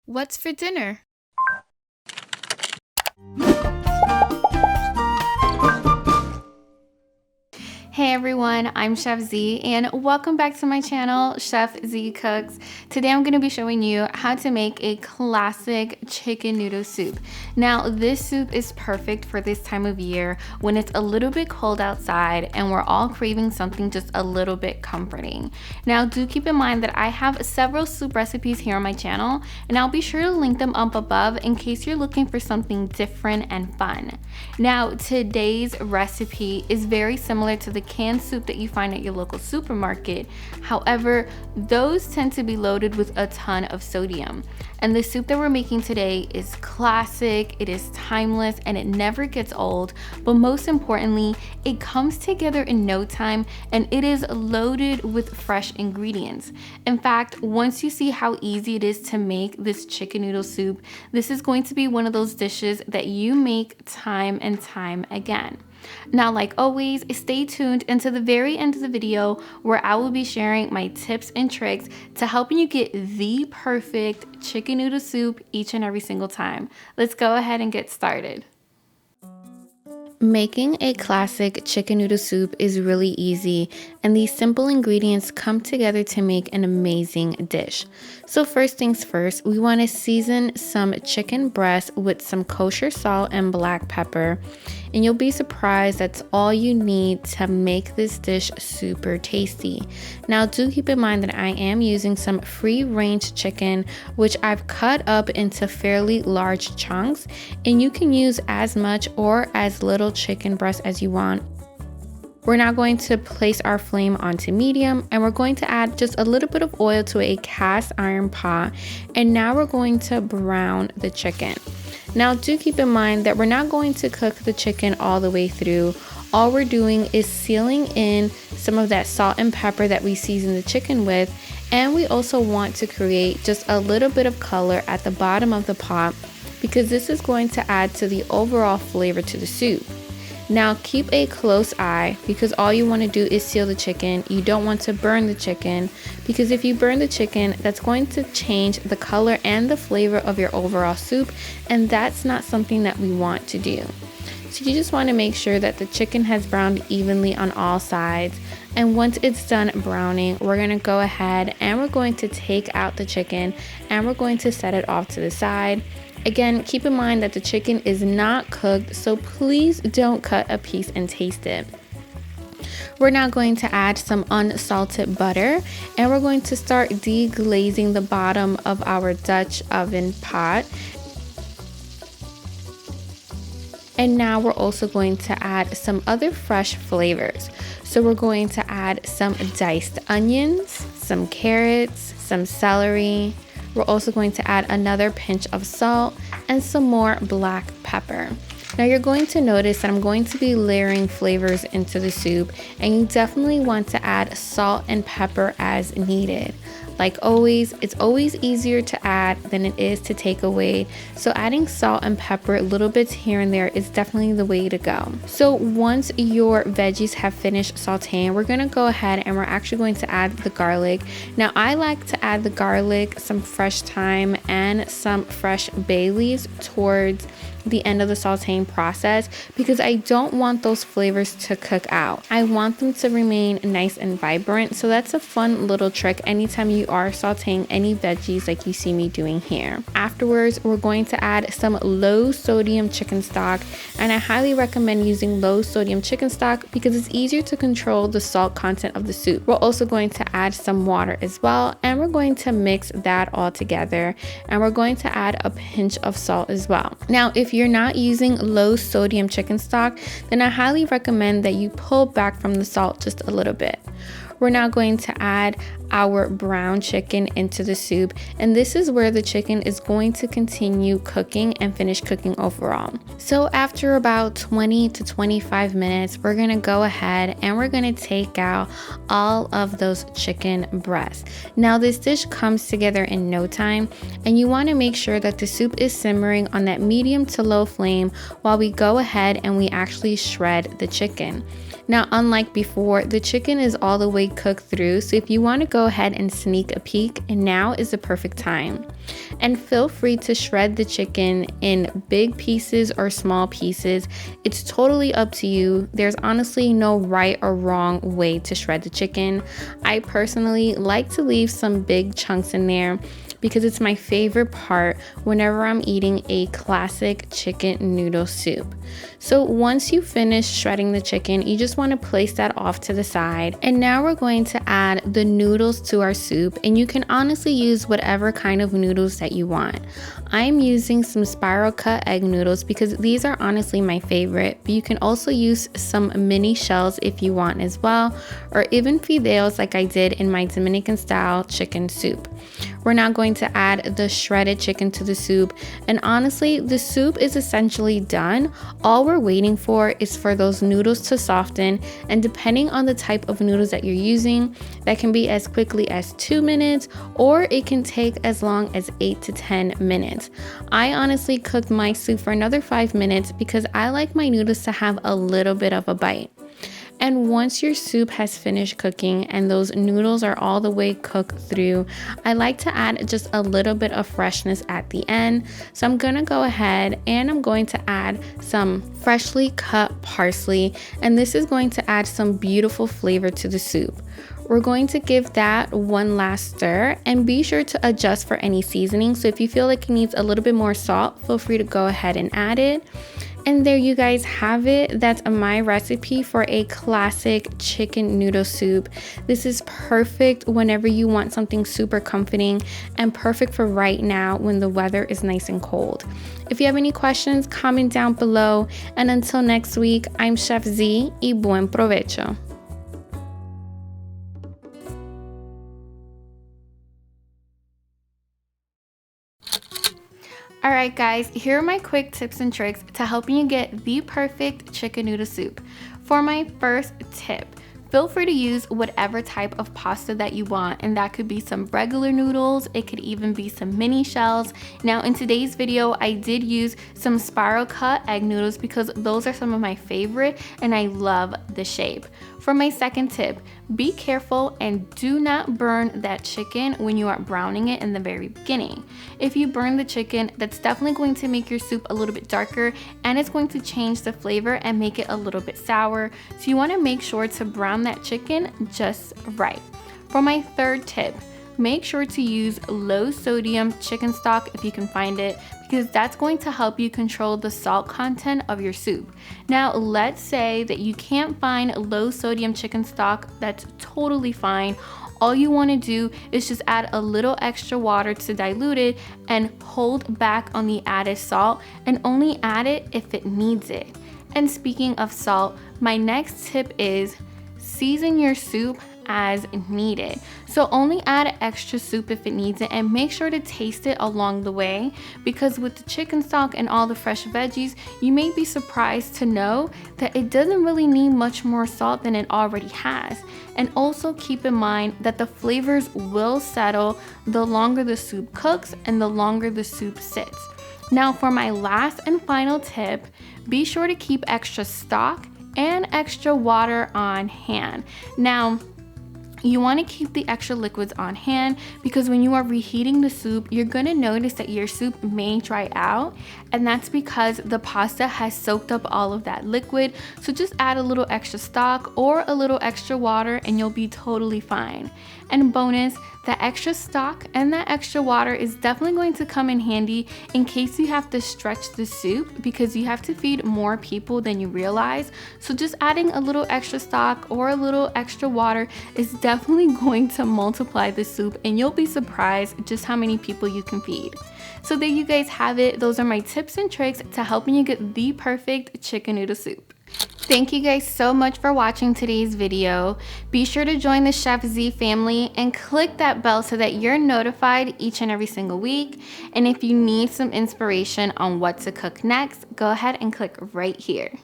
What's for dinner? Hey everyone, I'm Chef Z and welcome back to my channel, Chef Z Cooks. Today I'm going to be showing you how to make a classic chicken noodle soup. Now this soup is perfect for this time of year when it's a little bit cold outside and we're all craving something just a little bit comforting. Now do keep in mind that I have several soup recipes here on my channel and I'll be sure to link them up above in case you're looking for something different and fun. Now today's recipe is very similar to the canned soup that you find at your local supermarket. However, those tend to be loaded with a ton of sodium. And the soup that we're making today is classic, it is timeless, and it never gets old. But most importantly, it comes together in no time and it is loaded with fresh ingredients. In fact, once you see how easy it is to make this chicken noodle soup, this is going to be one of those dishes that you make time and time again. Now, like always, stay tuned until the very end of the video where I will be sharing my tips and tricks to helping you get the perfect chicken noodle soup each and every single time. Let's go ahead and get started. Making a classic chicken noodle soup is really easy, and these simple ingredients come together to make an amazing dish. So first things first, we want to season some chicken breast with some kosher salt and black pepper. And you'll be surprised that's all you need to make this dish super tasty. Now do keep in mind that I am using some free-range chicken, which I've cut up into fairly large chunks, and you can use as much or as little chicken breast as you want. We're now going to place our flame onto medium and we're going to add just a little bit of oil to a cast iron pot, and now we're going to brown the chicken. Now do keep in mind that we're not going to cook the chicken all the way through. All we're doing is sealing in some of that salt and pepper that we season the chicken with, and we also want to create just a little bit of color at the bottom of the pot because this is going to add to the overall flavor to the soup. Now keep a close eye because all you want to do is seal the chicken. You don't want to burn the chicken because if you burn the chicken, that's going to change the color and the flavor of your overall soup, and that's not something that we want to do. So you just want to make sure that the chicken has browned evenly on all sides, and once it's done browning, we're going to go ahead and we're going to take out the chicken and we're going to set it off to the side. Again, keep in mind that the chicken is not cooked, so please don't cut a piece and taste it. We're now going to add some unsalted butter and we're going to start deglazing the bottom of our Dutch oven pot. And now we're also going to add some other fresh flavors. So we're going to add some diced onions, some carrots, some celery. We're also going to add another pinch of salt and some more black pepper. Now you're going to notice that I'm going to be layering flavors into the soup, and you definitely want to add salt and pepper as needed. Like always, it's always easier to add than it is to take away. So adding salt and pepper little bits here and there is definitely the way to go. So once your veggies have finished sauteing, we're going to go ahead and we're actually going to add the garlic. Now I like to add the garlic, some fresh thyme, and some fresh bay leaves towards the end of the sauteing process because I don't want those flavors to cook out. I want them to remain nice and vibrant. So that's a fun little trick anytime you are sauteing any veggies like you see me doing here. Afterwards, we're going to add some low sodium chicken stock, and I highly recommend using low sodium chicken stock because it's easier to control the salt content of the soup. We're also going to add some water as well, and we're going to mix that all together, and we're going to add a pinch of salt as well. Now if you're not using low sodium chicken stock, then I highly recommend that you pull back from the salt just a little bit. We're now going to add our brown chicken into the soup, and this is where the chicken is going to continue cooking and finish cooking overall. So after about 20 to 25 minutes, we're going to go ahead and we're going to take out all of those chicken breasts. Now this dish comes together in no time, and you want to make sure that the soup is simmering on that medium to low flame while we go ahead and we actually shred the chicken. Now, unlike before, the chicken is all the way cooked through, so if you want to go ahead and sneak a peek, now is the perfect time. And feel free to shred the chicken in big pieces or small pieces. It's totally up to you. There's honestly no right or wrong way to shred the chicken. I personally like to leave some big chunks in there because it's my favorite part whenever I'm eating a classic chicken noodle soup. So once you finish shredding the chicken, you just want to place that off to the side. And now we're going to add the noodles to our soup, and you can honestly use whatever kind of noodles that you want. I'm using some spiral cut egg noodles because these are honestly my favorite, but you can also use some mini shells if you want as well, or even fideos like I did in my Dominican style chicken soup. We're now going to add the shredded chicken to the soup, and honestly, the soup is essentially done. All we're waiting for is for those noodles to soften, and depending on the type of noodles that you're using, that can be as quickly as 2 minutes, or it can take as long as 8 to 10 minutes. I honestly cooked my soup for another 5 minutes because I like my noodles to have a little bit of a bite. And once your soup has finished cooking and those noodles are all the way cooked through, I like to add just a little bit of freshness at the end. So I'm gonna go ahead and I'm going to add some freshly cut parsley, and this is going to add some beautiful flavor to the soup. We're going to give that one last stir, and be sure to adjust for any seasoning. So if you feel like it needs a little bit more salt, feel free to go ahead and add it. And there you guys have it. That's my recipe for a classic chicken noodle soup. This is perfect whenever you want something super comforting, and perfect for right now when the weather is nice and cold. If you have any questions, comment down below. And until next week, I'm Chef Z, y buen provecho. Alright guys, here are my quick tips and tricks to helping you get the perfect chicken noodle soup. For my first tip, feel free to use whatever type of pasta that you want, and that could be some regular noodles, it could even be some mini shells. Now in today's video, I did use some spiral cut egg noodles because those are some of my favorite and I love the shape. For my second tip, be careful and do not burn that chicken when you are browning it in the very beginning. If you burn the chicken, that's definitely going to make your soup a little bit darker, and it's going to change the flavor and make it a little bit sour. So you want to make sure to brown that chicken just right. For my third tip, make sure to use low sodium chicken stock if you can find it, because that's going to help you control the salt content of your soup. Now let's say that you can't find low sodium chicken stock, that's totally fine. All you want to do is just add a little extra water to dilute it and hold back on the added salt, and only add it if it needs it. And speaking of salt, my next tip is season your soup as needed. So only add extra soup if it needs it, and make sure to taste it along the way, because with the chicken stock and all the fresh veggies, you may be surprised to know that it doesn't really need much more salt than it already has. And also keep in mind that the flavors will settle the longer the soup cooks and the longer the soup sits. Now for my last and final tip, be sure to keep extra stock and extra water on hand. Now, you want to keep the extra liquids on hand because when you are reheating the soup, you're going to notice that your soup may dry out, and that's because the pasta has soaked up all of that liquid. So just add a little extra stock or a little extra water and you'll be totally fine. And bonus, that extra stock and that extra water is definitely going to come in handy in case you have to stretch the soup, because you have to feed more people than you realize. So just adding a little extra stock or a little extra water is definitely going to multiply the soup, and you'll be surprised just how many people you can feed. So there you guys have it. Those are my tips and tricks to helping you get the perfect chicken noodle soup. Thank you guys so much for watching today's video. Be sure to join the Chef Z family and click that bell so that you're notified each and every single week. And if you need some inspiration on what to cook next, go ahead and click right here.